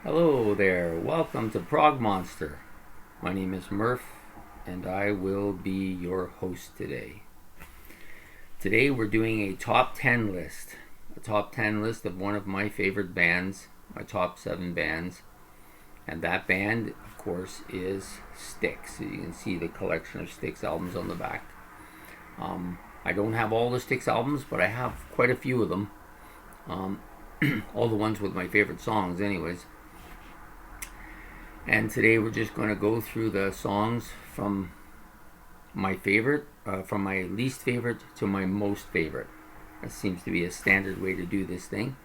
Hello there, welcome to Prog Monster. My name is Murph, and I will be your host today. Today we're doing a top 10 list. A top 10 list of one of my favorite bands, my top 7 bands. And that band, of course, is Styx. So you can see the collection of Styx albums on the back. I don't have all the Styx albums, but I have quite a few of them. All the ones with my favorite songs, anyways. And today we're just going to go through the songs from my favorite, from my least favorite to my most favorite. That seems to be a standard way to do this thing,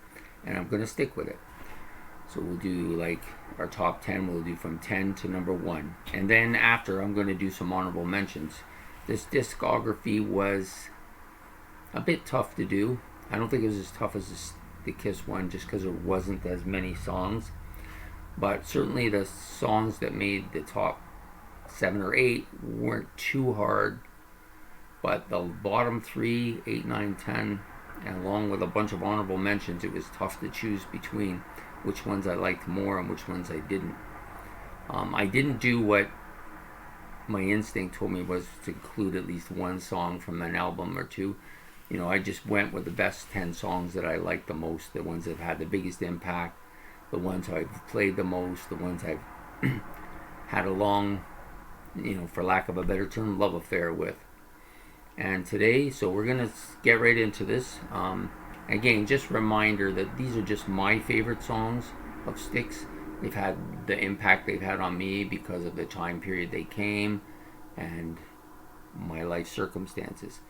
and I'm going to stick with it. So we'll do like our top 10, we'll do from 10 to number 1. And then after, I'm going to do some honorable mentions. This discography was a bit tough to do. I don't think it was as tough as the Kiss one, just because there wasn't as many songs. But certainly the songs that made the top 7 or 8 weren't too hard. But the bottom 3, 8, 9, 10, and along with a bunch of honorable mentions, it was tough to choose between which ones I liked more and which ones I didn't. I didn't do what my instinct told me was to include at least one song from an album or two. I just went with the best 10 songs that I liked the most, the ones that have had the biggest impact, the ones I've played the most, the ones I've had a long, for lack of a better term, love affair with. And today, so we're going to get right into this. Again, just a reminder that these are just my favorite songs of Styx. They've had the impact they've had on me because of the time period they came and my life circumstances.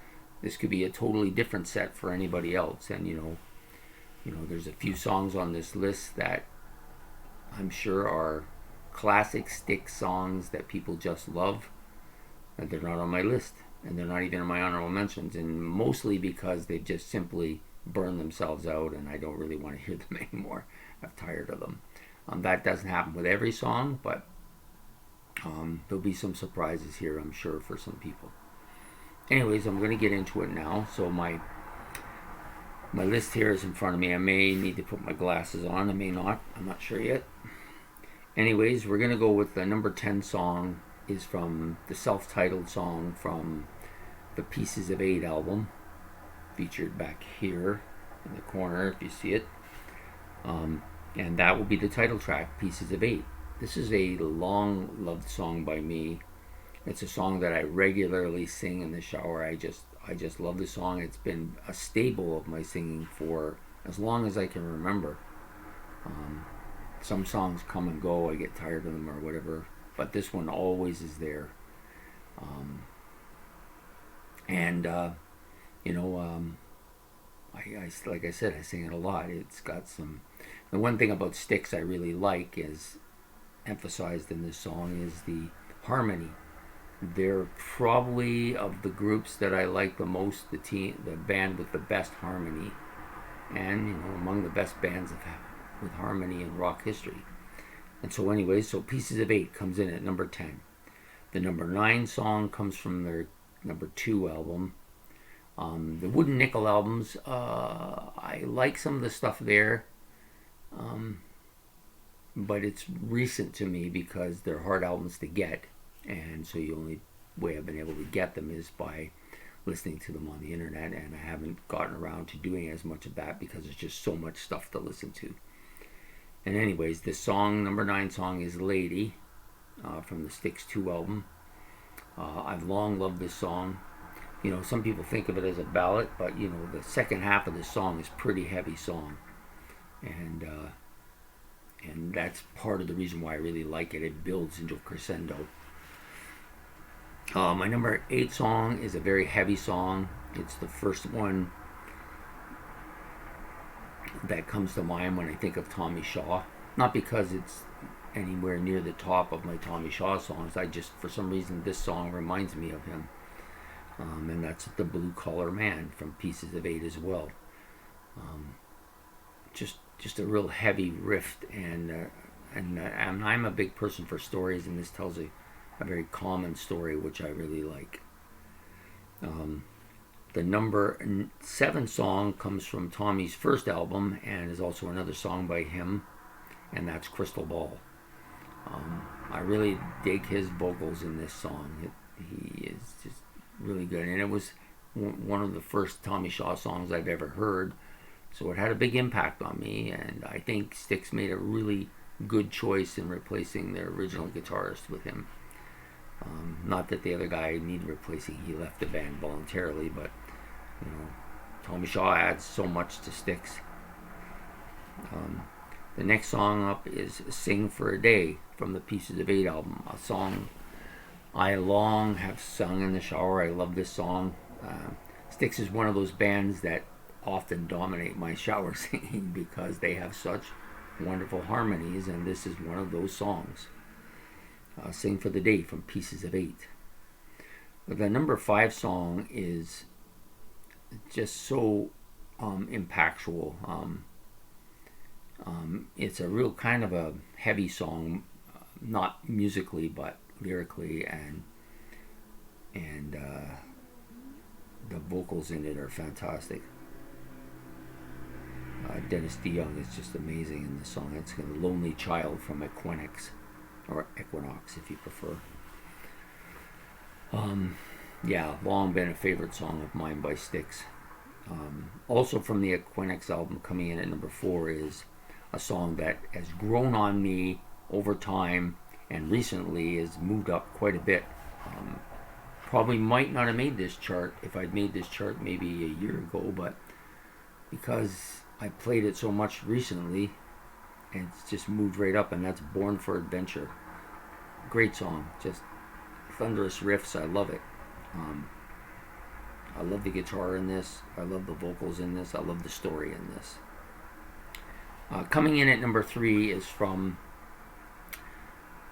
This could be a totally different set for anybody else. And, there's a few songs on this list that I'm sure are classic Styx songs that people just love, and they're not on my list, and they're not even in my honorable mentions, and mostly because they've just simply burned themselves out, and I don't really want to hear them anymore. I'm tired of them. That doesn't happen with every song, but there'll be some surprises here, I'm sure, for some people. Anyways, I'm going to get into it now. So my list here is in front of me. I may need to put my glasses on. I may not. I'm not sure yet. Anyways, we're going to go with the number 10 song is from the self-titled song from the Pieces of 8 album, featured back here in the corner if you see it. And that will be the title track, Pieces of 8. This is a long-loved song by me. It's a song that I regularly sing in the shower. I just love the song. It's been a staple of my singing for as long as I can remember. Some songs come and go. I get tired of them or whatever. But this one always is there. Like I said, I sing it a lot. It's got some... The one thing about Styx I really like is emphasized in this song is the harmony. They're probably, of the groups that I like the most, the band with the best harmony, and among the best bands with harmony in rock history. And so, anyway, so Pieces of 8 comes in at number 10. The number 9 song comes from their number 2 album. The Wooden Nickel albums, I like some of the stuff there, but it's recent to me because they're hard albums to get. And so the only way I've been able to get them is by listening to them on the internet, and I haven't gotten around to doing as much of that because there's just so much stuff to listen to. And anyways, this song, number 9 song, is Lady, from the Styx 2 album. I've long loved this song. Some people think of it as a ballad, but the second half of the song is pretty heavy song, and that's part of the reason why I really like it. It builds into a crescendo. My number 8 song is a very heavy song. It's the first one that comes to mind when I think of Tommy Shaw. Not because it's anywhere near the top of my Tommy Shaw songs. For some reason, this song reminds me of him. And that's The Blue Collar Man from Pieces of 8 as well. Just a real heavy riff, and I'm a big person for stories, and this tells a very common story, which I really like. The number 7 song comes from Tommy's first album and is also another song by him. and that's Crystal Ball. I really dig his vocals in this song. He is just really good, and it was one of the first Tommy Shaw songs I've ever heard, so it had a big impact on me, and I think Styx made a really good choice in replacing their original guitarist with him. Not that the other guy needed replacing, he left the band voluntarily, but you know, Tommy Shaw adds so much to Styx. The next song up is Sing for a Day from the Pieces of Eight album, a song I long have sung in the shower. I love this song. Styx is one of those bands that often dominate my shower singing because they have such wonderful harmonies, and this is one of those songs. Sing for the Day from Pieces of Eight. The number 5 song is just so impactful. It's a real kind of a heavy song, not musically but lyrically, and the vocals in it are fantastic. Dennis DeYoung is just amazing in the song. It's a Lonely Child from Equinox, or Equinox if you prefer. Yeah, long been a favorite song of mine by Styx. Also from the Equinox album, coming in at number 4 is a song that has grown on me over time and recently has moved up quite a bit. Probably might not have made this chart if I'd made this chart maybe a year ago, but because I played it so much recently, and it's just moved right up, and that's Born for Adventure. Great song, just thunderous riffs. I love it. I love the guitar in this. I love the vocals in this. I love the story in this. Coming in at number 3 is from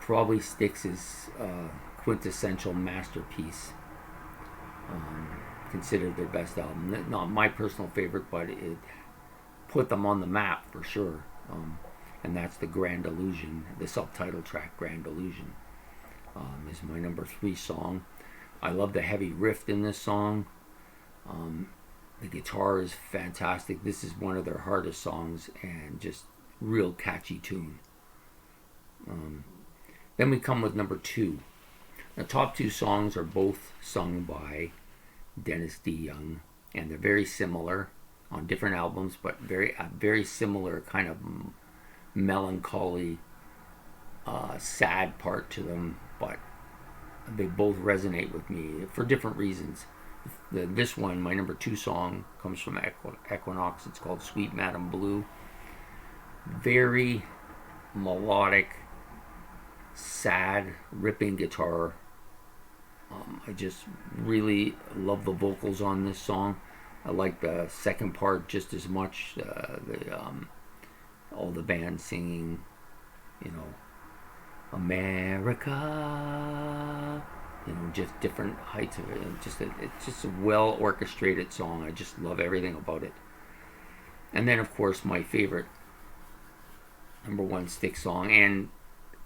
probably Styx's quintessential masterpiece, considered their best album. Not my personal favorite, but it put them on the map for sure. And that's the Grand Illusion, the subtitle track, Grand Illusion, is my number 3 song. I love the heavy riff in this song. The guitar is fantastic. This is one of their hardest songs, and just real catchy tune. Then we come with number 2. The top 2 songs are both sung by Dennis DeYoung, and they're very similar on different albums, but very similar kind of melancholy, sad part to them, but they both resonate with me for different reasons. This one, my number 2 song, comes from Equinox. It's called Sweet Madam Blue. Very melodic, sad, ripping guitar. I just really love the vocals on this song. I like the second part just as much. All the band singing, America, just different heights of it. It's just a well orchestrated song. I just love everything about it. And then, of course, my favorite number 1 Styx song, and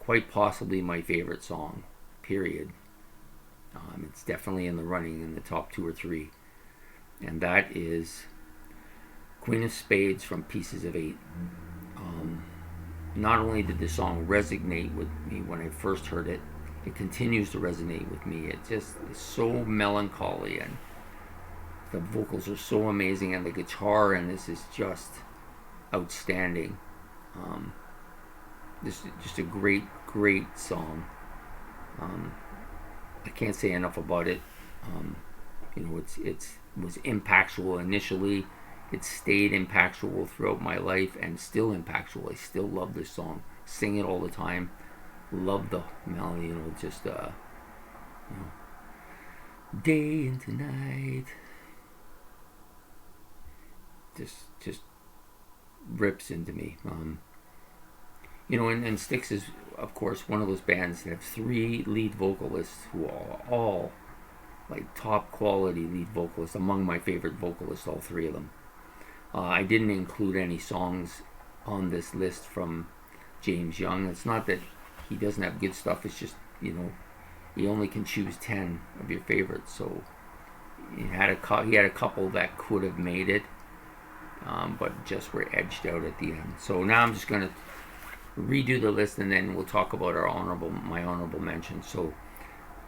quite possibly my favorite song, period. It's definitely in the running in the top 2 or 3, and that is Queen of Spades from Pieces of Eight. Not only did the song resonate with me when I first heard it, it continues to resonate with me. It just is so melancholy, and the vocals are so amazing, and the guitar in this is just outstanding. Just a great song. I can't say enough about it. It was impactful initially. It stayed impactful throughout my life, and still impactful. I still love this song. Sing it all the time. Love the melody. Day into night. Just rips into me. And Styx is, of course, one of those bands that have 3 lead vocalists who are all like top quality lead vocalists. Among my favorite vocalists, all 3 of them. I didn't include any songs on this list from James Young. It's not that he doesn't have good stuff. It's just, you only can choose 10 of your favorites. So he had a couple that could have made it, but just were edged out at the end. So now I'm just going to redo the list, and then we'll talk about my honorable mentions. So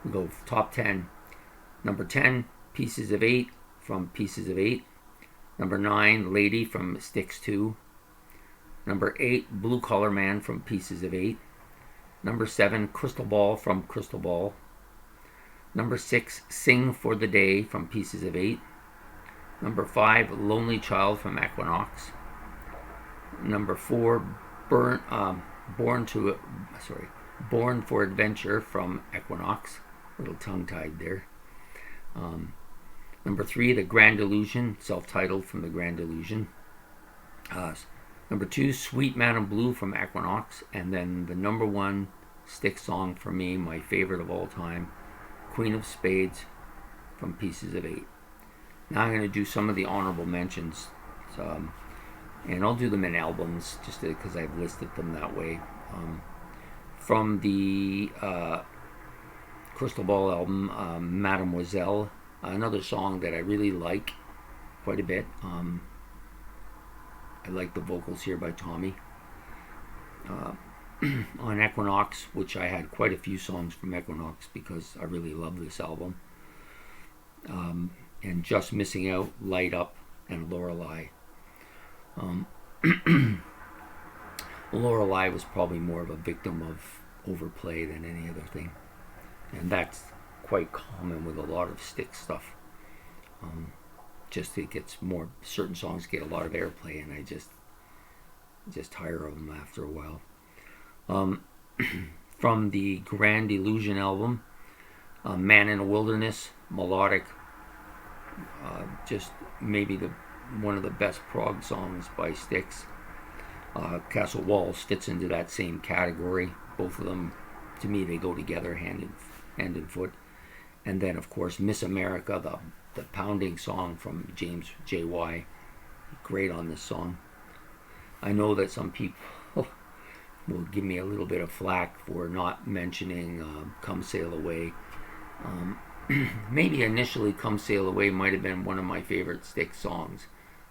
we go top 10. Number 10, Pieces of 8 from Pieces of 8. Number 9, Lady from Styx 2. Number 8, Blue Collar Man from Pieces of 8. Number 7, Crystal Ball from Crystal Ball. Number 6, Sing for the Day from Pieces of 8. Number 5, Lonely Child from Equinox. Number 4, Born for Adventure from Equinox. A little tongue-tied there. Number 3, The Grand Illusion, self-titled from The Grand Illusion. Number 2, Sweet Madam Blue from Equinox. And then the number 1 Styx song for me, my favorite of all time, Queen of Spades from Pieces of 8. Now I'm going to do some of the honorable mentions. And I'll do them in albums just because I've listed them that way. From the Crystal Ball album, Mademoiselle, another song that I really like quite a bit. I like the vocals here by Tommy. On Equinox, which I had quite a few songs from Equinox because I really love this album. And Just Missing Out, Light Up, and Lorelei. Lorelei was probably more of a victim of overplay than any other thing. And that's quite common with a lot of Styx stuff. Just it gets more, certain songs get a lot of airplay, and I just tire of them after a while. From the Grand Illusion album, Man in a Wilderness, melodic, just maybe one of the best prog songs by Styx. Castle Walls fits into that same category. Both of them, to me, they go together hand in foot. And then, of course, Miss America, the pounding song from James J.Y. Great on this song. I know that some people will give me a little bit of flack for not mentioning Come Sail Away. Maybe initially Come Sail Away might have been one of my favorite Styx songs,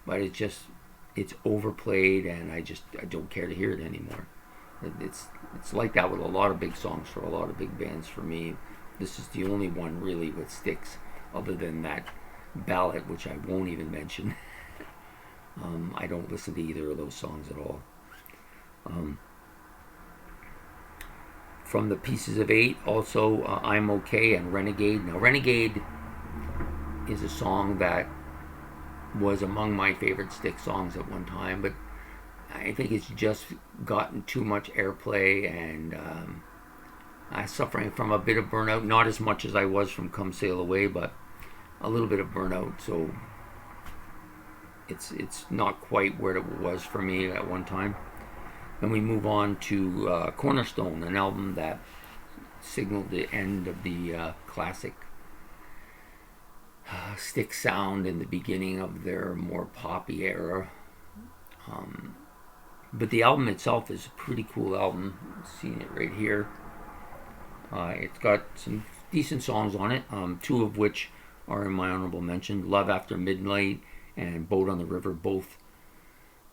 but it's overplayed, and I don't care to hear it anymore. It's like that with a lot of big songs for a lot of big bands for me. This is the only one really with Styx, other than that ballad, which I won't even mention. I don't listen to either of those songs at all. From the Pieces of 8, also I'm Okay and Renegade. Now, Renegade is a song that was among my favorite Styx songs at one time, but I think it's just gotten too much airplay, and I'm suffering from a bit of burnout. Not as much as I was from Come Sail Away, but a little bit of burnout. So it's not quite where it was for me at one time. Then we move on to Cornerstone, an album that signaled the end of the classic Styx sound and the beginning of their more poppy era. But the album itself is a pretty cool album. Seeing it right here. It's got some decent songs on it, two of which are in my honorable mention. Love After Midnight and Boat on the River, both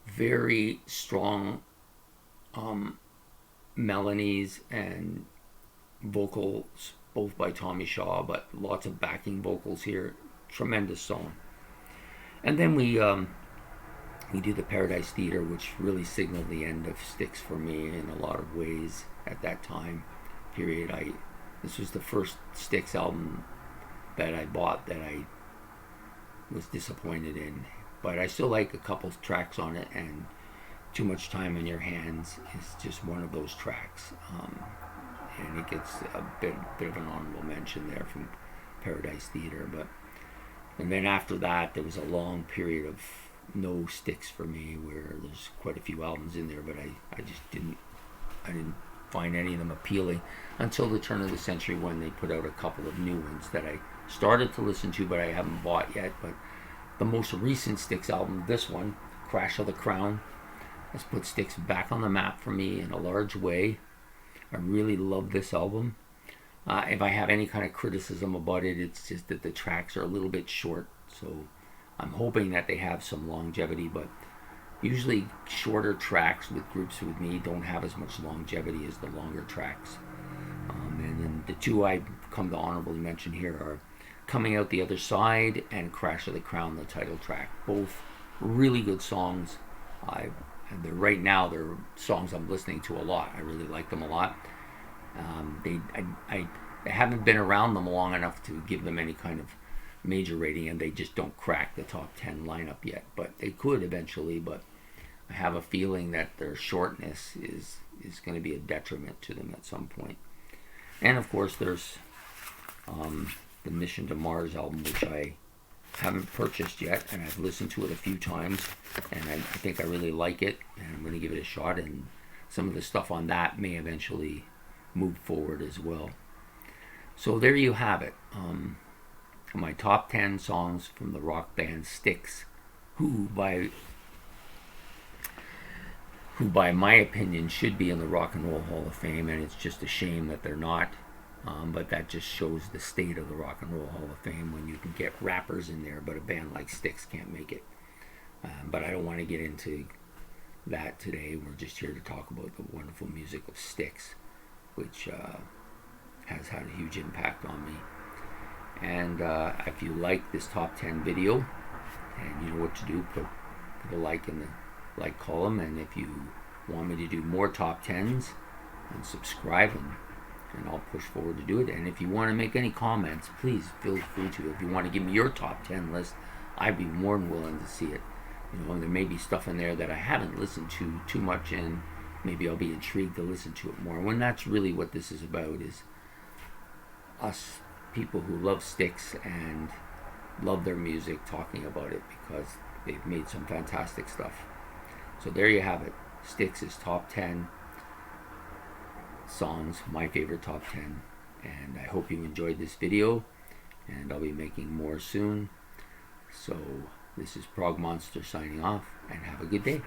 very strong melodies and vocals, both by Tommy Shaw, but lots of backing vocals here. Tremendous song. And then we do the Paradise Theater, which really signaled the end of Styx for me in a lot of ways at that time period. This was the first Styx album that I bought that I was disappointed in, but I still like a couple tracks on it, and Too Much Time in Your Hands is just one of those tracks, and it gets a bit of an honorable mention there from Paradise Theater. And then after that, there was a long period of no Styx for me, where there's quite a few albums in there, but I just didn't find any of them appealing until the turn of the century, when they put out a couple of new ones that I started to listen to, but I haven't bought yet. But the most recent Styx album, this one, Crash of the Crown, has put Styx back on the map for me in a large way. I really love this album. If I have any kind of criticism about it, it's just that the tracks are a little bit short, so I'm hoping that they have some longevity. But Usually shorter tracks with groups with me don't have as much longevity as the longer tracks. And then the two I come to honorably mention here are Coming Out the Other Side and Crash of the Crown, the title track. Both really good songs. Right now they're songs I'm listening to a lot. I really like them a lot. I haven't been around them long enough to give them any kind of major rating, and they just don't crack the top 10 lineup yet. But they could eventually, but I have a feeling that their shortness is going to be a detriment to them at some point. And of course there's the Mission to Mars album, which I haven't purchased yet, and I've listened to it a few times, and I think I really like it, and I'm going to give it a shot, and some of the stuff on that may eventually move forward as well. So there you have it. My top 10 songs from the rock band Styx, who by my opinion should be in the Rock and Roll Hall of Fame, and it's just a shame that they're not. But that just shows the state of the Rock and Roll Hall of Fame when you can get rappers in there, but a band like Styx can't make it. But I don't want to get into that today. We're just here to talk about the wonderful music of Styx, which has had a huge impact on me. And if you like this top 10 video, and you know what to do, put a like in the like column. And if you want me to do more top 10s, then subscribe, and I'll push forward to do it. And if you want to make any comments, please feel free to. If you want to give me your top 10 list, I'd be more than willing to see it. There may be stuff in there that I haven't listened to too much, and maybe I'll be intrigued to listen to it more. When that's really what this is about, is us people who love Styx and love their music talking about it, because they've made some fantastic stuff. So there you have it. Styx's top 10 songs, my favorite top 10. And I hope you enjoyed this video, and I'll be making more soon. So this is Prog Monster signing off, and have a good day.